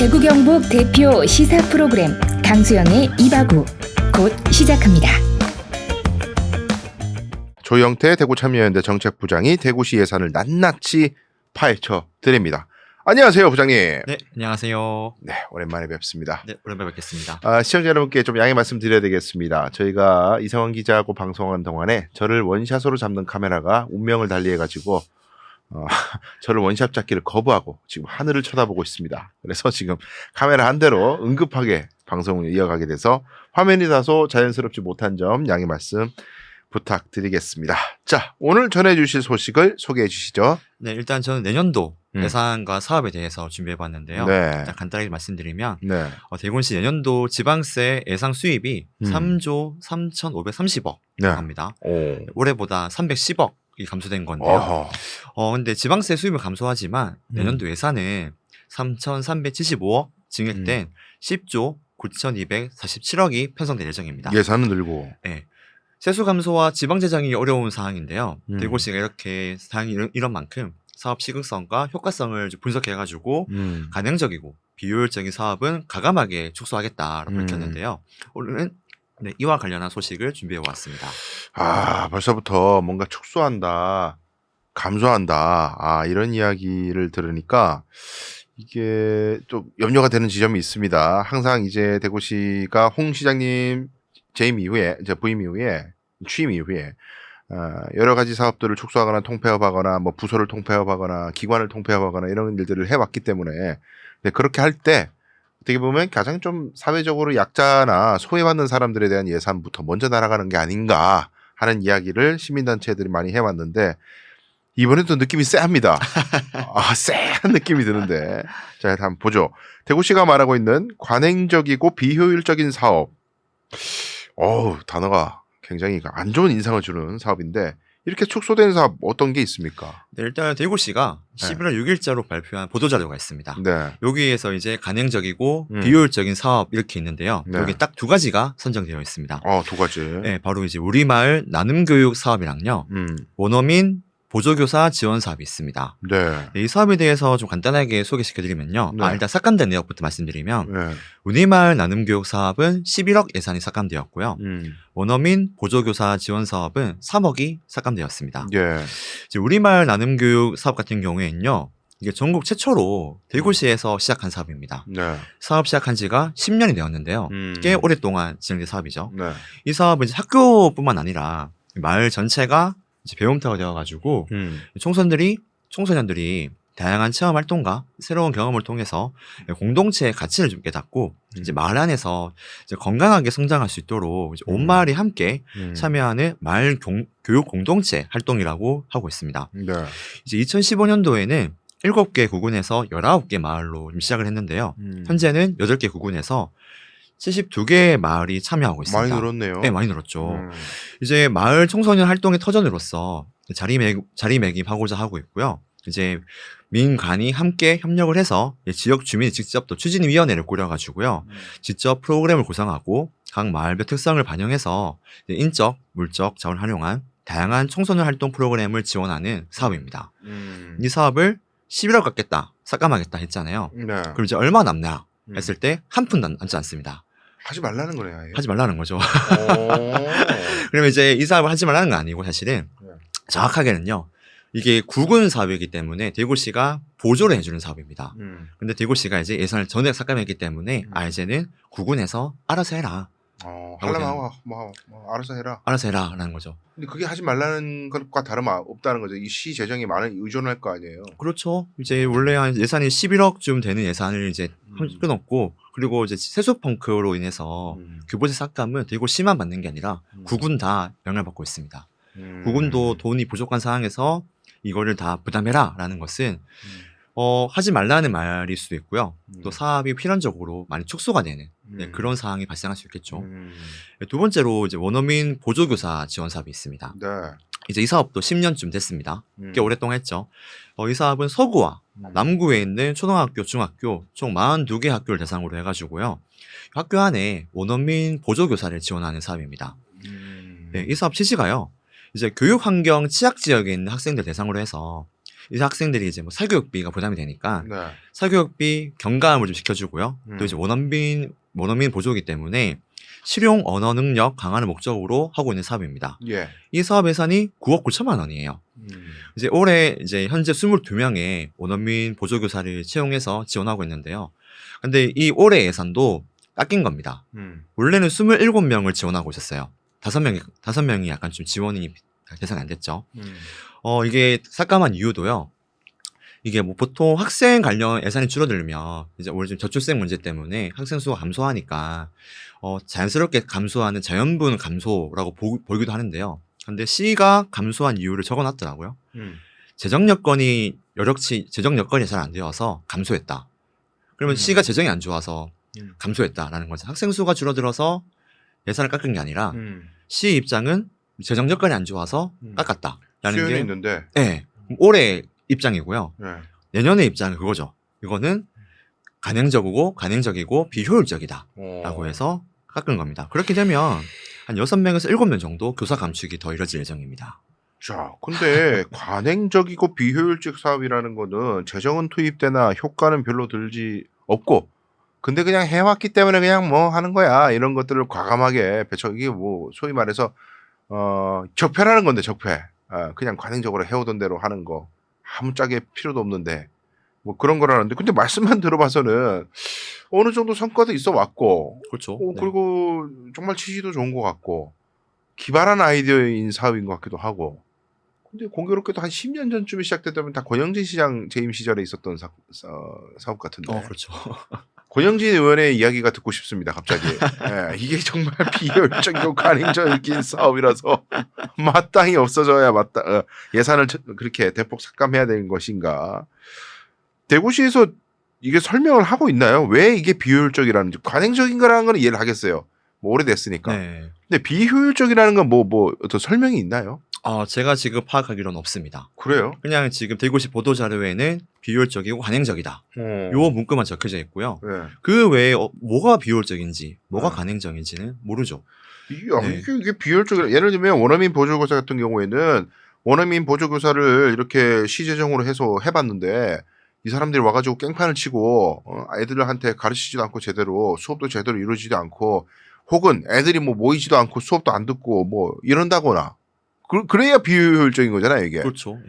대구 경북 대표 시사 프로그램 강수영의 이바구 곧 시작합니다. 조영태 대구참여연대 정책부장이 대구시 예산을 낱낱이 파헤쳐 드립니다. 안녕하세요, 부장님. 네, 안녕하세요. 네, 오랜만에 뵙습니다. 네, 오랜만에 뵙겠습니다. 시청자 여러분께 좀 양해 말씀드려야 되겠습니다. 저희가 이성환 기자하고 방송하는 동안에 저를 원샷으로 잡는 카메라가 운명을 달리해가지고 저를 원샷 잡기를 거부하고 지금 하늘을 쳐다보고 있습니다. 그래서 지금 카메라 한 대로 응급하게 방송을 이어가게 돼서 화면이 다소 자연스럽지 못한 점 양해 말씀 부탁드리겠습니다. 자, 오늘 전해주실 소식을 소개해 주시죠. 네, 일단 저는 내년도 예산과 사업에 대해서 준비해봤는데요. 네. 일단 간단하게 말씀드리면 네. 대구시 내년도 지방세 예상 수입이 3조 3,530억 네. 합니다. 오. 올해보다 310억이 감소된 건데요. 어허. 근데 지방세 수입은 감소하지만 내년도 예산은 3,375억 증액된 10조 9,247억이 편성될 예정입니다. 예산은 늘고. 네. 세수 감소와 지방 재정이 어려운 상황인데요. 음. 대구시가 이렇게 상황이 이런 만큼 사업 시급성과 효과성을 좀 분석해가지고 가능적이고 비효율적인 사업은 가감하게 축소하겠다라고 밝혔는데요. 오늘은 네, 이와 관련한 소식을 준비해 왔습니다. 벌써부터 뭔가 축소한다, 감소한다, 이런 이야기를 들으니까 이게 좀 염려가 되는 지점이 있습니다. 항상 이제 대구시가 홍 시장님 재임 이후에, 이제 부임 이후에, 취임 이후에 여러 가지 사업들을 축소하거나 통폐합하거나 뭐 부서를 통폐합하거나 기관을 통폐합하거나 이런 일들을 해왔기 때문에 근데 그렇게 할 때 어떻게 보면 가장 좀 사회적으로 약자나 소외받는 사람들에 대한 예산부터 먼저 날아가는 게 아닌가 하는 이야기를 시민단체들이 많이 해왔는데 이번에도 느낌이 쎄합니다. 쎄한 느낌이 드는데 자, 한번 보죠. 대구시가 말하고 있는 관행적이고 비효율적인 사업. 단어가 굉장히 안 좋은 인상을 주는 사업인데 이렇게 축소된 사업 어떤 게 있습니까? 네, 일단 대구시가 11월 6일자로 발표한 보도자료가 있습니다. 네. 여기에서 이제 가능적이고 비효율적인 사업 이렇게 있는데요. 네. 여기 딱 두 가지가 선정되어 있습니다. 두 가지. 네, 바로 이제 우리마을 나눔교육 사업이랑요. 원어민 보조교사 지원 사업이 있습니다. 네. 네, 이 사업에 대해서 좀 간단하게 소개시켜드리면요. 네. 일단 삭감된 내역부터 말씀드리면 네. 우리마을 나눔교육 사업은 11억 예산이 삭감되었고요. 원어민 보조교사 지원 사업은 3억이 삭감되었습니다. 예. 이제 우리마을 나눔교육 사업 같은 경우에는요. 이게 전국 최초로 대구시에서 시작한 사업입니다. 네. 사업 시작한 지가 10년이 되었는데요. 꽤 오랫동안 진행된 사업이죠. 네. 이 사업은 이제 학교뿐만 아니라 마을 전체가 이제 배움터가 되어가지고 청소년들이 다양한 체험 활동과 새로운 경험을 통해서 공동체의 가치를 좀 깨닫고 이제 마을 안에서 이제 건강하게 성장할 수 있도록 이제 온 마을이 함께 참여하는 마을 교육 공동체 활동이라고 하고 있습니다. 네. 이제 2015년도에는 7개 구군에서 19개 마을로 좀 시작을 했는데요. 현재는 8개 구군에서 72개의 마을이 참여하고 있습니다. 많이 늘었네요. 네, 많이 늘었죠. 이제 마을 청소년 활동의 터전으로서 자리매김하고자 하고 있고요. 이제 민간이 함께 협력을 해서 지역 주민이 직접 또 추진위원회를 꾸려가지고요. 직접 프로그램을 구성하고 각 마을별 특성을 반영해서 인적, 물적 자원을 활용한 다양한 청소년 활동 프로그램을 지원하는 사업입니다. 이 사업을 11월 갖겠다, 삭감하겠다 했잖아요. 네. 그럼 이제 얼마 남냐 했을 때 한 푼도 남지 않습니다. 하지 말라는 거네요. 아예. 하지 말라는 거죠. 그러면 이제 이 사업을 하지 말라는 건 아니고 사실은 정확하게는요. 이게 구군 사업이기 때문에 대구시가 보조를 해주는 사업입니다. 근데 대구시가 이제 예산을 전액 삭감했기 때문에 이제는 구군에서 알아서 해라. 하려면 알아서 해라. 알아서 해라라는 거죠. 근데 그게 하지 말라는 것과 다름없다는 거죠. 이 시 재정이 많은 의존할 거 아니에요. 그렇죠. 이제 원래 한 예산이 11억쯤 되는 예산을 이제 끊었고 그리고 이제 세수 펑크로 인해서 규모세 삭감은 대구시만 받는 게 아니라 구군 다 영향을 받고 있습니다. 구군도 돈이 부족한 상황에서 이거를 다 부담해라라는 것은 하지 말라는 말일 수도 있고요. 또 사업이 필연적으로 많이 축소가 되는 그런 상황이 발생할 수 있겠죠. 두 번째로 이제 원어민 보조교사 지원 사업이 있습니다. 네. 이제 이 사업도 10년쯤 됐습니다. 꽤 오랫동안 했죠. 이 사업은 서구와 남구에 있는 초등학교, 중학교 총 42개 학교를 대상으로 해가지고요. 학교 안에 원어민 보조교사를 지원하는 사업입니다. 네, 이 사업 취지가요. 이제 교육 환경 취약 지역에 있는 학생들 대상으로 해서 이 학생들이 이제 뭐 사교육비가 부담이 되니까 네. 사교육비 경감을 좀 시켜주고요. 또 이제 원어민 보조이기 때문에 실용 언어 능력 강화를 목적으로 하고 있는 사업입니다. 예. 이 사업 예산이 9억 9천만 원이에요. 이제 올해 이제 현재 22명의 원어민 보조교사를 채용해서 지원하고 있는데요. 근데 이 올해 예산도 깎인 겁니다. 원래는 27명을 지원하고 있었어요. 5명이 약간 좀 지원이 대상이 안 됐죠. 이게 삭감한 이유도요. 이게 뭐 보통 학생 관련 예산이 줄어들면 이제 올해 좀 저출생 문제 때문에 학생 수가 감소하니까 자연스럽게 감소하는 자연분 감소라고 보기도 하는데요. 근데 C가 감소한 이유를 적어놨더라고요. 재정 여건이 잘 안 되어서 감소했다. 그러면 C가 재정이 안 좋아서 감소했다라는 거죠. 학생 수가 줄어들어서 예산을 깎은 게 아니라 C 입장은 재정 여건이 안 좋아서 깎았다라는 수요는 게 있는데. 네, 올해 입장이고요. 네. 내년의 입장은 그거죠. 이거는 간행적이고 비효율적이다라고 해서 깎은 겁니다. 그렇게 되면 한 6명에서 7명 정도 교사 감축이 더 이뤄질 예정입니다. 자, 근데 관행적이고 비효율적 사업이라는 거는 재정은 투입되나 효과는 별로 들지 없고, 근데 그냥 해왔기 때문에 그냥 뭐 하는 거야. 이런 것들을 과감하게 이게 뭐 소위 말해서 적폐라는 건데, 적폐. 그냥 관행적으로 해오던 대로 하는 거 아무짝에 필요도 없는데 뭐 그런 거라는데, 근데 말씀만 들어봐서는 어느 정도 성과도 있어 왔고, 그렇죠. 그리고 정말 취지도 좋은 것 같고 기발한 아이디어인 사업인 것 같기도 하고. 근데 공교롭게도 한 10년 전쯤에 시작됐다면 다 권영진 시장 재임 시절에 있었던 사업 같은데. 그렇죠. 권영진 의원의 이야기가 듣고 싶습니다. 갑자기. 예, 이게 정말 비효율적이고 관행적인 사업이라서 마땅히 없어져야 예산을 그렇게 대폭 삭감해야 되는 것인가. 대구시에서 이게 설명을 하고 있나요? 왜 이게 비효율적이라는지. 관행적인 거라는 건 이해를 하겠어요. 뭐 오래됐으니까. 네. 근데 비효율적이라는 건 뭐 어떤 설명이 있나요? 제가 지금 파악하기로는 없습니다. 그래요? 그냥 지금 대구시 보도자료에는 비효율적이고 관행적이다. 요 문구만 적혀져 있고요. 네. 그 외에 뭐가 비효율적인지, 뭐가 네. 관행적인지는 모르죠. 이게 비효율적이라. 예를 들면 원어민 보조교사 같은 경우에는 원어민 보조교사를 이렇게 시재정으로 해서 해봤는데 이 사람들이 와가지고 깽판을 치고 애들한테 가르치지도 않고 제대로 수업도 제대로 이루어지지도 않고, 혹은 애들이 뭐 모이지도 않고 수업도 안 듣고 뭐 이런다거나, 그래야 비효율적인 거잖아요, 이게. 그렇죠.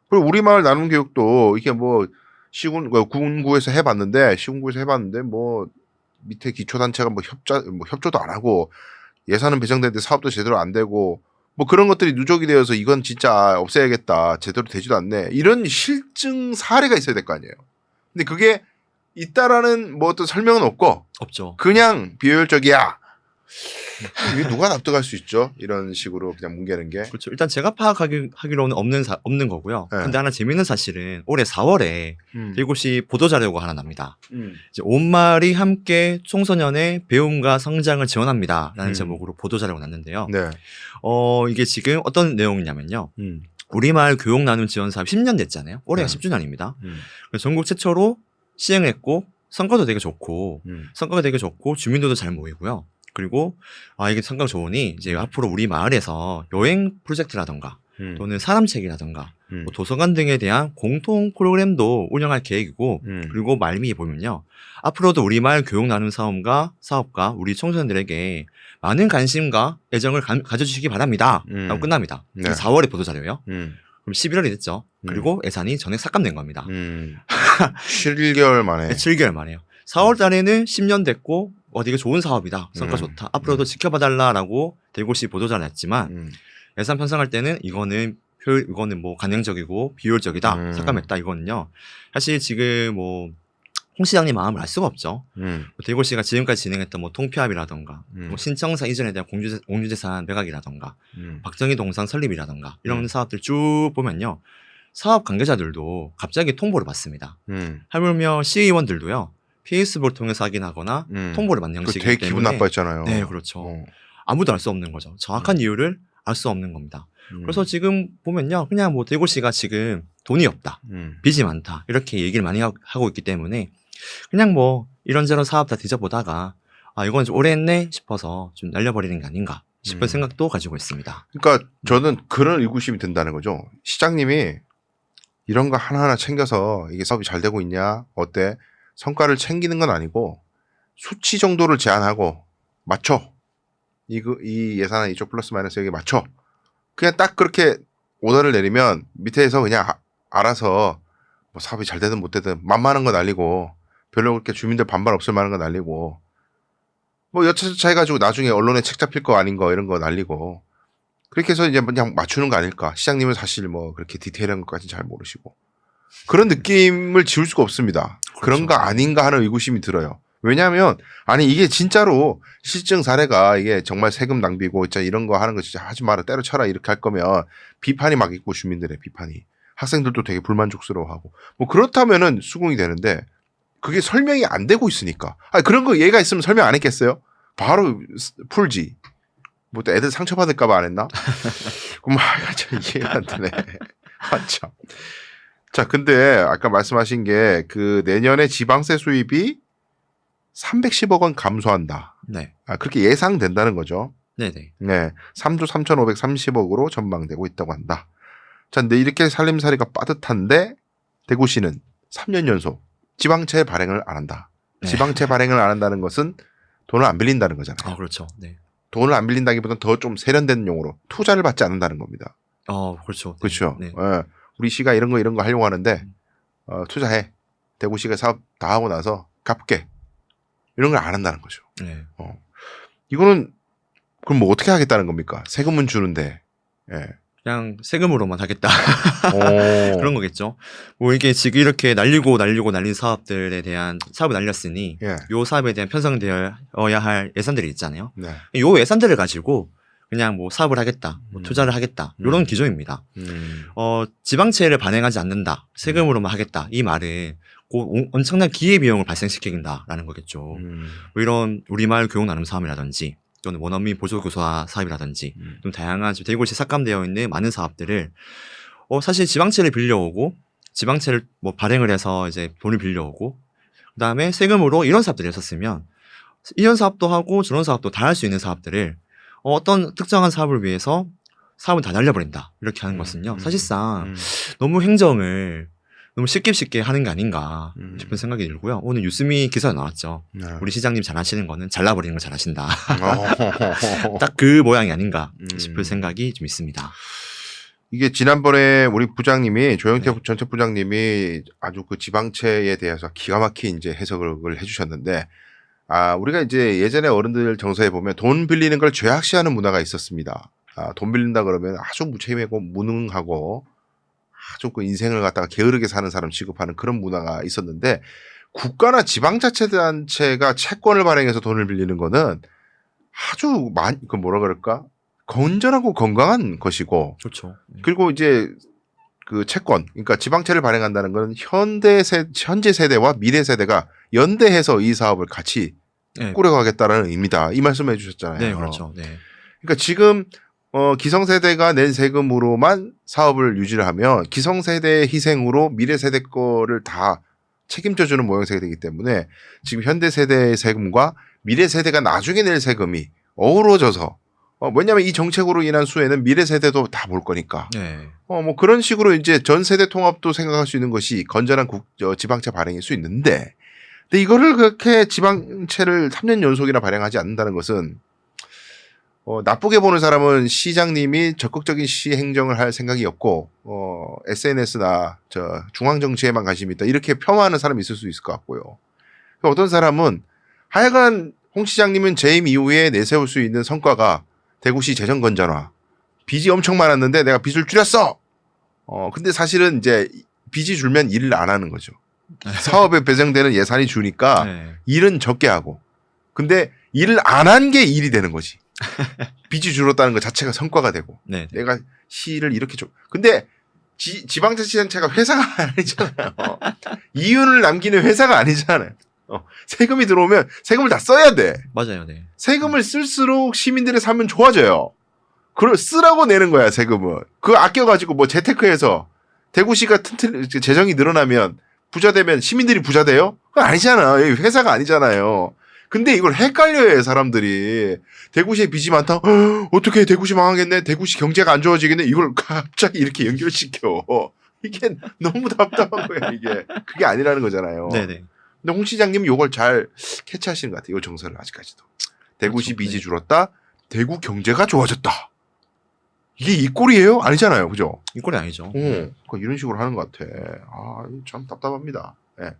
그리고 우리마을 나눔 교육도 이게 뭐 군구에서 해봤는데 뭐 밑에 기초단체가 뭐 협조도 안 하고 예산은 배정되는데 사업도 제대로 안 되고 뭐 그런 것들이 누적이 되어서 이건 진짜 없애야겠다, 제대로 되지도 않네, 이런 실증 사례가 있어야 될 거 아니에요. 근데 그게 있다라는 뭐 어떤 설명은 없죠. 그냥 비효율적이야. 이게 누가 납득할 수 있죠? 이런 식으로 그냥 뭉개는 게. 그렇죠. 일단 제가 파악하기로는 없는 거고요. 네. 근데 하나 재밌는 사실은 올해 4월에 대구시 보도자료가 하나 납니다. 음. 이제 온 마을이 함께 청소년의 배움과 성장을 지원합니다라는 제목으로 보도자료가 났는데요. 네. 이게 지금 어떤 내용이냐면요. 우리 마을 교육 나눔 지원 사업 10년 됐잖아요. 올해가 10주년입니다. 그래서 전국 최초로 시행했고 성과가 되게 좋고 주민들도 잘 모이고요. 그리고 이게 성과가 좋으니 이제 앞으로 우리 마을에서 여행 프로젝트라던가 또는 사람책이라던가 뭐 도서관 등에 대한 공통 프로그램도 운영할 계획이고, 그리고 말미에 보면요, 앞으로도 우리 마을 교육 나눔 사업과 우리 청소년들에게 많은 관심과 애정을 가져주시기 바랍니다 라고 끝납니다. 네. 4월에 보도자료요. 그럼 11월이 됐죠. 그리고 예산이 전액 삭감된 겁니다. 7개월 만에. 네, 7개월 만에요. 4월 달에는 10년 됐고 되게 좋은 사업이다, 성과 음. 좋다, 앞으로도 지켜봐달라라고 대구시 보도자료 냈지만 예산 편성할 때는 이거는 뭐 관행적이고 비효율적이다, 삭감했다, 이거는요 사실 지금 뭐 홍 시장님 마음을 알 수가 없죠. 대구시가 지금까지 진행했던 뭐 통폐합이라던가 뭐 신청사 이전에 대한 공유재산 매각이라던가 박정희 동상 설립이라던가 이런 사업들 쭉 보면요, 사업 관계자들도 갑자기 통보를 받습니다. 하물며 시의원들도요 페이스북을 통해서 확인하거나 통보를 받는 형식이기 되게 때문에 기분 나빠했잖아요. 네, 그렇죠. 아무도 알 수 없는 거죠. 정확한 이유를 알 수 없는 겁니다. 그래서 지금 보면요, 그냥 뭐 대구시가 지금 돈이 없다, 빚이 많다, 이렇게 얘기를 많이 하고 있기 때문에 그냥 뭐 이런저런 사업 다 뒤져보다가 이건 좀 오래 했네 싶어서 좀 날려버리는 게 아닌가 싶은 생각도 가지고 있습니다. 그러니까 저는 그런 의구심이 든다는 거죠. 시장님이 이런 거 하나하나 챙겨서 이게 사업이 잘 되고 있냐, 어때? 성과를 챙기는 건 아니고 수치 정도를 제한하고 맞춰. 이 예산은 이쪽 플러스 마이너스 여기 맞춰. 그냥 딱 그렇게 오더를 내리면 밑에서 그냥 알아서 뭐 사업이 잘 되든 못 되든 만만한 거 날리고 별로 그렇게 주민들 반발 없을 만한 거 날리고 뭐 여차저차 해가지고 나중에 언론에 책 잡힐 거 아닌 거 이런 거 날리고 그렇게 해서 이제 그냥 맞추는 거 아닐까. 시장님은 사실 뭐 그렇게 디테일한 것까지는 잘 모르시고 그런 느낌을 지울 수가 없습니다. 그렇죠. 그런 거 아닌가 하는 의구심이 들어요. 왜냐하면 아니 이게 진짜로 실증 사례가 이게 정말 세금 낭비고 진짜 이런 거 하는 거 진짜 하지 마라 때려쳐라 이렇게 할 거면 비판이 막 있고 주민들의 비판이 학생들도 되게 불만족스러워하고 뭐 그렇다면은 수긍이 되는데 그게 설명이 안 되고 있으니까 아니 그런 거 얘가 있으면 설명 안 했겠어요? 바로 풀지. 뭐 또 애들 상처받을까 봐 안 했나? 그럼 참 이해가 안 되네. 아 참. 자 근데 아까 말씀하신 게 그 내년에 지방세 수입이 310억 원 감소한다. 네. 아, 그렇게 예상된다는 거죠. 네네. 네. 3조 3,530억으로 전망되고 있다고 한다. 자, 근데 이렇게 살림살이가 빠듯한데 대구시는 3년 연속 지방채 발행을 안 한다. 네. 지방채 발행을 안 한다는 것은 돈을 안 빌린다는 거잖아요. 아, 그렇죠. 네. 돈을 안 빌린다기보다는 더 좀 세련된 용어로 투자를 받지 않는다는 겁니다. 그렇죠. 네. 그렇죠. 네. 예. 우리 시가 이런 거 하려고 하는데 투자해. 대구시가 사업 다 하고 나서 갚게. 이런 걸 안 한다는 거죠. 네. 이거는 그럼 뭐 어떻게 하겠다는 겁니까? 세금은 주는데. 예. 그냥 세금으로만 하겠다. 오. 그런 거겠죠. 뭐 이게 지금 이렇게 날린 사업들에 대한 사업을 날렸으니 예. 요 사업에 대한 편성되어야 할 예산들이 있잖아요. 네. 요 예산들을 가지고 그냥 뭐 사업을 하겠다, 뭐 투자를 하겠다 이런 기조입니다. 지방채를 발행하지 않는다, 세금으로만 하겠다 이 말은 엄청난 기회비용을 발생시킨다라는 거겠죠. 뭐 이런 우리말 교육 나눔 사업이라든지 또는 원어민 보조교사 사업이라든지 좀 다양한 대구시 삭감되어 있는 많은 사업들을 사실 지방채를 빌려오고 지방채를 뭐 발행을 해서 이제 돈을 빌려오고 그다음에 세금으로 이런 사업들을 했었으면 이런 사업도 하고 저런 사업도 다 할 수 있는 사업들을 어떤 특정한 사업을 위해서 사업을 다 날려버린다 이렇게 하는 것은요 사실상 너무 행정을 너무 쉽게 하는 게 아닌가 싶은 생각이 들고요. 오늘 유스미 기사에 나왔죠. 네. 우리 시장님 잘하시는 거는 잘라버리는 걸 잘하신다. 딱 그 모양이 아닌가 싶은 생각이 좀 있습니다. 이게 지난번에 우리 부장님이 조영태 네. 전체부장님이 아주 그 지방채에 대해서 기가 막힌 이제 해석을 해주셨는데 우리가 이제 예전에 어른들 정서에 보면 돈 빌리는 걸 죄악시하는 문화가 있었습니다. 돈 빌린다 그러면 아주 무책임하고 무능하고 아주 그 인생을 갖다가 게으르게 사는 사람 취급하는 그런 문화가 있었는데 국가나 지방자치단체가 채권을 발행해서 돈을 빌리는 거는 아주 그 뭐라 그럴까 건전하고 건강한 것이고 그렇죠. 그리고 이제 그 채권 그러니까 지방채를 발행한다는 건 현재 세대와 미래 세대가 연대해서 이 사업을 같이 네. 꾸려가겠다라는 의미다. 이 말씀해 주셨잖아요. 네, 그렇죠. 네. 그러니까 지금 기성세대가 낸 세금으로만 사업을 유지를 하면 기성세대의 희생으로 미래세대 거를 다 책임져주는 모양새가 되기 때문에 지금 현대세대의 세금과 미래세대가 나중에 낼 세금이 어우러져서 왜냐하면 이 정책으로 인한 수혜는 미래세대도 다 볼 거니까 네. 뭐 그런 식으로 이제 전세대 통합도 생각할 수 있는 것이 건전한 지방채 발행일 수 있는데 근데 이거를 그렇게 지방채를 3년 연속이나 발행하지 않는다는 것은 나쁘게 보는 사람은 시장님이 적극적인 시 행정을 할 생각이었고 SNS나 중앙 정치에만 관심이 있다 이렇게 폄하하는 사람이 있을 수 있을 것 같고요. 어떤 사람은 하여간 홍 시장님은 재임 이후에 내세울 수 있는 성과가 대구시 재정 건전화, 빚이 엄청 많았는데 내가 빚을 줄였어. 근데 사실은 이제 빚이 줄면 일을 안 하는 거죠. 사업에 배정되는 예산이 주니까 네. 일은 적게 하고, 근데 일을 안 한 게 일이 되는 거지. 빚이 줄었다는 것 자체가 성과가 되고 네. 내가 시를 이렇게 줘. 근데 지방자치단체가 회사가 아니잖아요. 이윤을 남기는 회사가 아니잖아요. 세금이 들어오면 세금을 다 써야 돼. 맞아요. 네. 세금을 쓸수록 시민들의 삶은 좋아져요. 그걸 쓰라고 내는 거야 세금은. 그거 아껴가지고 뭐 재테크해서 대구시가 재정이 늘어나면 부자 되면 시민들이 부자 돼요? 그건 아니잖아. 회사가 아니잖아요. 근데 이걸 헷갈려요 사람들이. 대구시에 빚이 많다. 어떻게 대구시 망하겠네. 대구시 경제가 안 좋아지겠네. 이걸 갑자기 이렇게 연결시켜. 이게 너무 답답한 거야 이게. 그게 아니라는 거잖아요. 네네. 근데 홍 시장님은 이걸 잘 캐치하시는 것 같아요. 이 정서를 아직까지도. 대구시 그렇죠. 빚이 줄었다. 대구 경제가 좋아졌다. 이게 이 꼴이에요? 아니잖아요. 그죠? 이 꼴이 아니죠. 그러니까 이런 식으로 하는 것 같아. 아, 이거 참 답답합니다. 예.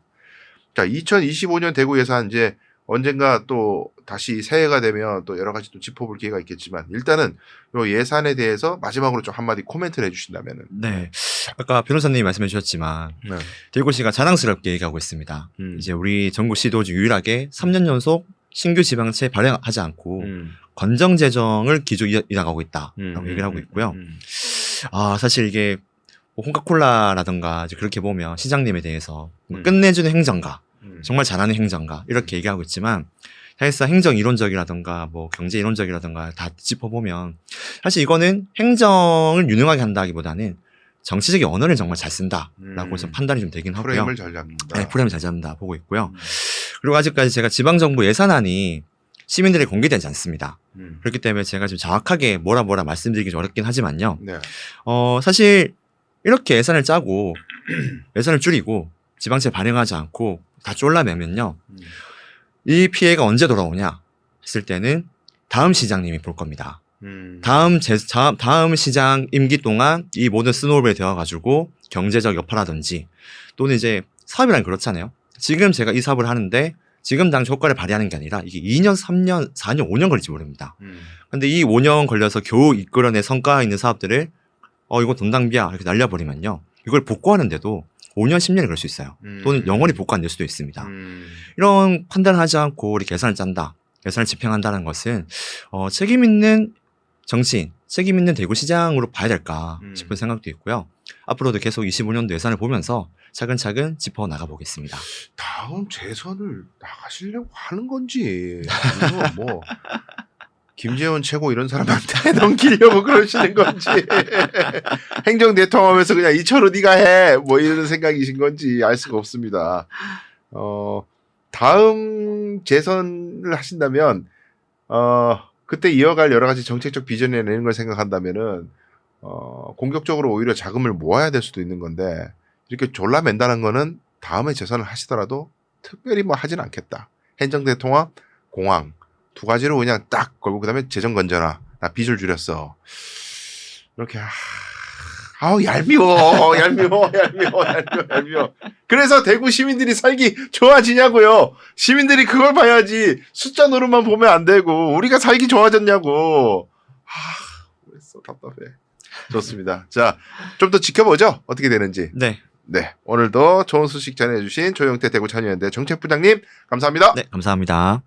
자, 2025년 대구 예산 이제 언젠가 또 다시 새해가 되면 또 여러 가지 또 짚어볼 기회가 있겠지만 일단은 요 예산에 대해서 마지막으로 좀 한마디 코멘트를 해주신다면은. 네. 아까 변호사님이 말씀해 주셨지만 네. 대구시가 자랑스럽게 얘기하고 있습니다. 음. 이제 우리 전국시도 중 유일하게 3년 연속 신규 지방채 발행하지 않고 건정 재정을 기조 이어가고 있다라고 얘기를 하고 있고요. 아, 사실 이게 뭐 홍카콜라라든가 이제 그렇게 보면 시장님에 대해서 끝내주는 행정가, 정말 잘하는 행정가 이렇게 얘기하고 있지만 사실상 행정 이론적이라든가 뭐 경제 이론적이라든가 다 짚어보면 사실 이거는 행정을 유능하게 한다기보다는 정치적인 언어를 정말 잘 쓴다라고 좀 판단이 좀 되긴 하고요. 프레임을 잘 잡는다. 네, 프레임을 잘 잡는다 보고 있고요. 그리고 아직까지 제가 지방정부 예산안이 시민들에게 공개되지 않습니다. 그렇기 때문에 제가 좀 정확하게 뭐라 말씀드리기 좀 어렵긴 하지만요. 네. 사실 이렇게 예산을 짜고 예산을 줄이고 지방채 발행하지 않고 다 쫄라매면요. 이 피해가 언제 돌아오냐 했을 때는 다음 시장님이 볼 겁니다. 다음 시장 임기 동안 이 모든 스노우볼이 되어가지고 경제적 여파라든지 또는 이제 사업이란 그렇잖아요. 지금 제가 이 사업을 하는데 지금 당시 효과를 발휘하는 게 아니라 이게 2년, 3년, 4년, 5년 걸릴지 모릅니다. 근데 이 5년 걸려서 겨우 이끌어낸 성과가 있는 사업들을 이거 돈 낭비야 이렇게 날려버리면요. 이걸 복구하는데도 5년, 10년이 걸릴 수 있어요. 또는 영원히 복구 안 될 수도 있습니다. 이런 판단을 하지 않고 우리 예산을 짠다, 예산을 집행한다는 것은 책임 있는 정치인, 책임 있는 대구시장으로 봐야 될까 싶은 생각도 있고요. 앞으로도 계속 25년도 예산을 보면서 차근차근 짚어 나가보겠습니다. 다음 재선을 나가시려고 하는 건지 아니면 뭐 김재원 최고 이런 사람한테 넘기려고 그러시는 건지 행정 대통하면서 그냥 이철우 네가 해 뭐 이런 생각이신 건지 알 수가 없습니다. 다음 재선을 하신다면 그때 이어갈 여러 가지 정책적 비전이나 이런 걸 생각한다면은 공격적으로 오히려 자금을 모아야 될 수도 있는 건데 이렇게 졸라맨다는 거는 다음에 재선을 하시더라도 특별히 뭐 하진 않겠다. 행정대통합, 공항 두 가지로 그냥 딱 걸고 그다음에 재정 건전화, 나 빚을 줄였어. 이렇게 아우 얄미워. 그래서 대구 시민들이 살기 좋아지냐고요. 시민들이 그걸 봐야지 숫자 노름만 보면 안 되고 우리가 살기 좋아졌냐고. 그랬어 답답해. 좋습니다. 자, 좀 더 지켜보죠. 어떻게 되는지. 네. 네, 오늘도 좋은 소식 전해주신 조영태 대구참여연대 정책부장님 감사합니다. 네, 감사합니다.